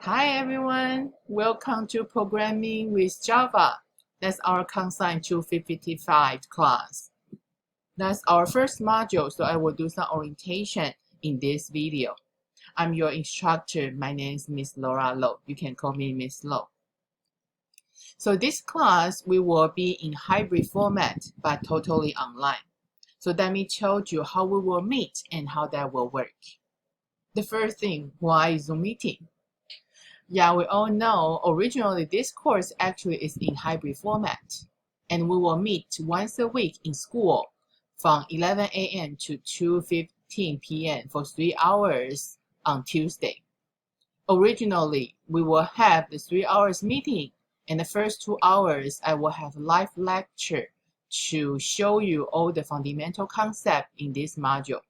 Hi everyone, welcome to Programming with Java. That's our COMSC255 class. That's our first module, so I will do some orientation in this video. I'm your instructor. My name is Miss Laura Low. You can call me Miss Low. So this class, we will be in hybrid format, but totally online. So let me tell you how we will meet and how that will work. The first thing, why Zoom meeting? Yeah, we all know originally this course actually is in hybrid format, and we will meet once a week in school from 11 a.m. to 2:15 p.m. for 3 hours on Tuesday. Originally, we will have the 3 hours meeting, and the first 2 hours I will have live lecture to show you all the fundamental concept in this module,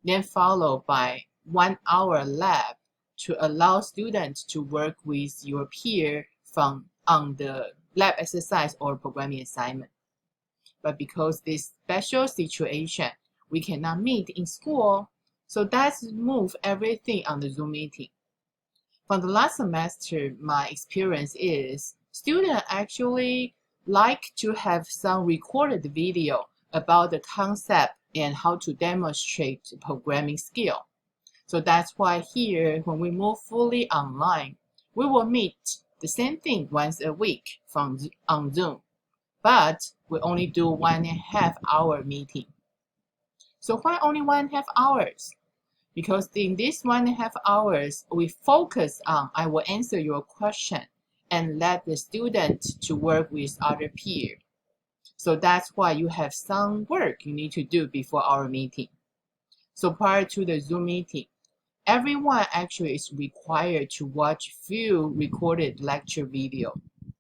then followed by 1 hour lab to allow students to work with your peer on the lab exercise or programming assignment. But because this special situation, we cannot meet in school, so let's move everything on the Zoom meeting. From the last semester, my experience is students actually like to have some recorded video about the concept and how to demonstrate programming skill. So that's why here, when we move fully online, we will meet the same thing once a week on Zoom, but we only do 1.5 hour meeting. So why only 1.5 hours? Because in this 1.5 hours, we focus on, I will answer your question and let the student to work with other peers. So that's why you have some work you need to do before our meeting. So prior to the Zoom meeting, everyone actually is required to watch few recorded lecture video.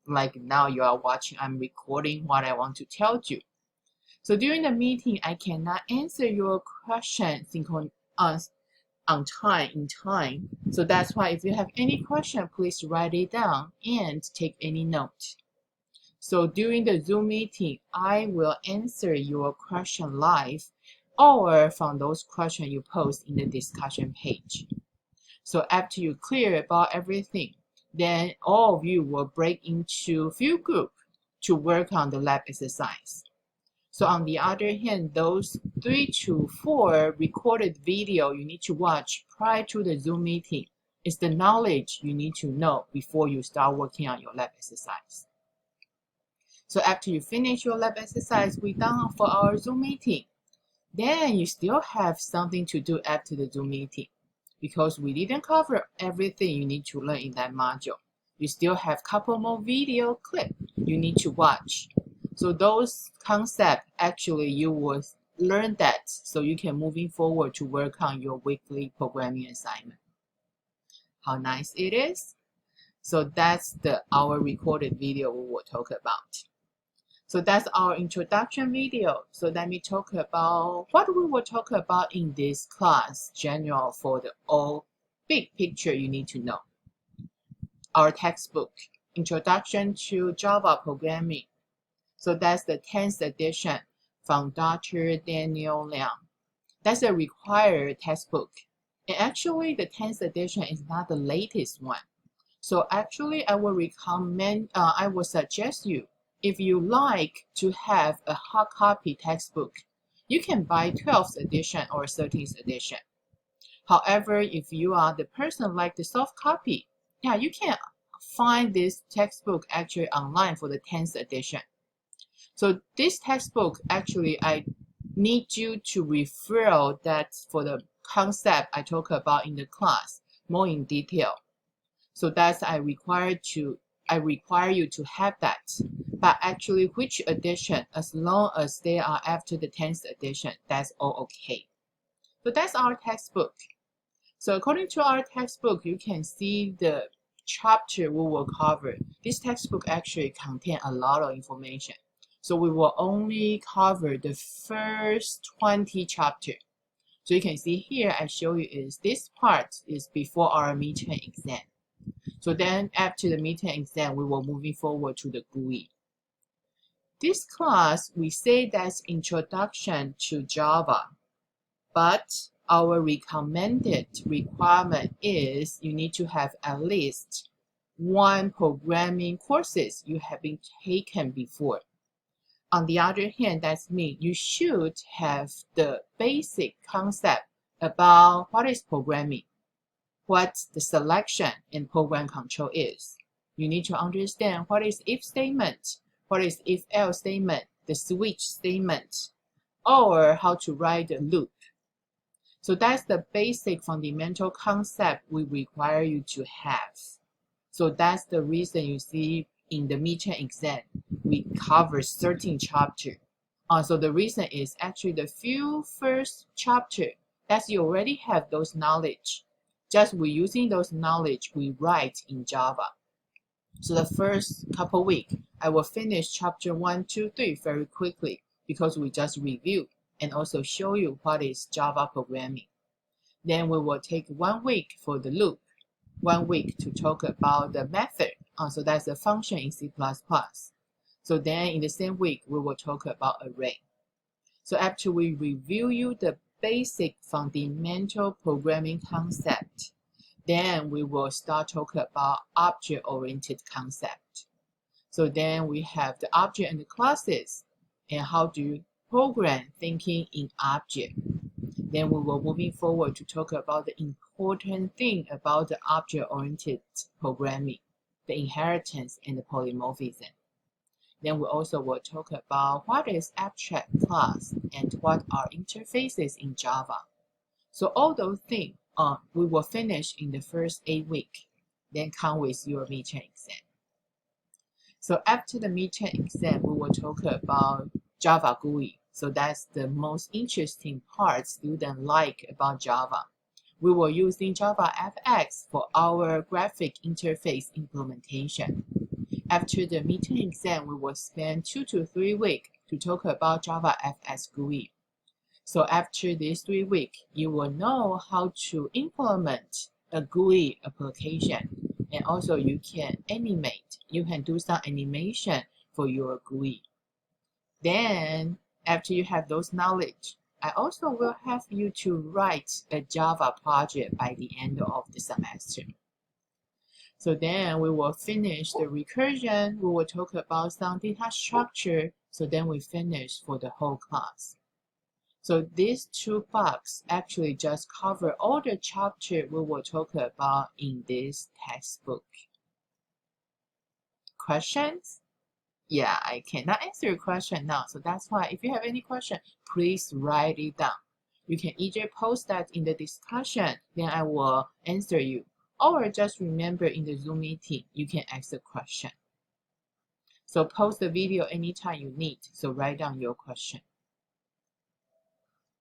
Like now you are watching, I'm recording what I want to tell you. So during the meeting, I cannot answer your question in time. So that's why if you have any question, please write it down and take any note. So during the Zoom meeting, I will answer your question live or from those questions you post in the discussion page. So after you clear about everything, then all of you will break into few groups to work on the lab exercise. So on the other hand, those 3 to 4 recorded video you need to watch prior to the Zoom meeting is the knowledge you need to know before you start working on your lab exercise. So after you finish your lab exercise, we're done for our Zoom meeting. Then you still have something to do after the Zoom meeting. Because we didn't cover everything you need to learn in that module. You still have a couple more video clips you need to watch. So those concepts, actually you will learn that so you can moving forward to work on your weekly programming assignment. How nice it is? So that's our recorded video we will talk about. So that's our introduction video. So let me talk about what we will talk about in this class, general for the all big picture you need to know. Our textbook, Introduction to Java Programming. So that's the 10th edition from Dr. Daniel Liang. That's a required textbook. And actually the 10th edition is not the latest one. So actually I will suggest you, if you like to have a hard copy textbook, you can buy 12th edition or 13th edition. However, if you are the person like the soft copy, yeah, you can find this textbook actually online for the 10th edition. So this textbook, actually, I need you to refer that for the concept I talk about in the class more in detail. So that's I require you to have that. But actually, which edition, as long as they are after the 10th edition, that's all okay. So that's our textbook. So according to our textbook, you can see the chapter we will cover. This textbook actually contains a lot of information. So we will only cover the first 20 chapters. So you can see here, I show you is this part is before our midterm exam. So then after the midterm exam, we will moving forward to the GUI. This class, we say that's introduction to Java, but our recommended requirement is you need to have at least one programming courses you have been taken before. On the other hand, that means you should have the basic concept about what is programming, what the selection in program control is. You need to understand what is if statement, what is if else statement, the switch statement, or how to write a loop. So that's the basic fundamental concept we require you to have. So that's the reason you see in the midterm exam, we cover 13 chapters. So the reason is actually the few first chapter that you already have those knowledge. Just we using those knowledge we write in Java. So the first couple weeks, I will finish chapter 1, 2, 3 very quickly because we just review and also show you what is Java programming. Then we will take 1 week for the loop, 1 week to talk about the method. So that's the function in C++. So then in the same week, we will talk about array. So after we review you the basic fundamental programming concept, then we will start talking about object-oriented concept. So then we have the object and the classes and how do you program thinking in object. Then we will moving forward to talk about the important thing about the object-oriented programming, the inheritance and the polymorphism. Then we also will talk about what is abstract class and what are interfaces in Java. So all those things we will finish in the first 8 weeks, then come with your midterm exam. So after the midterm exam, we will talk about Java GUI. So that's the most interesting part students like about Java. We will use Java FX for our graphic interface implementation. After the midterm exam, we will spend 2 to 3 weeks to talk about Java FX GUI. So after these 3 weeks, you will know how to implement a GUI application. And also you can animate. You can do some animation for your GUI. Then, after you have those knowledge, I also will have you to write a Java project by the end of the semester. So then we will finish the recursion. We will talk about some data structure. So then we finish for the whole class. So these 2 boxes actually just cover all the chapters we will talk about in this textbook. Questions? Yeah, I cannot answer your question now. So that's why if you have any question, please write it down. You can either post that in the discussion, then I will answer you. Or just remember in the Zoom meeting, you can ask a question. So post the video anytime you need. So write down your question.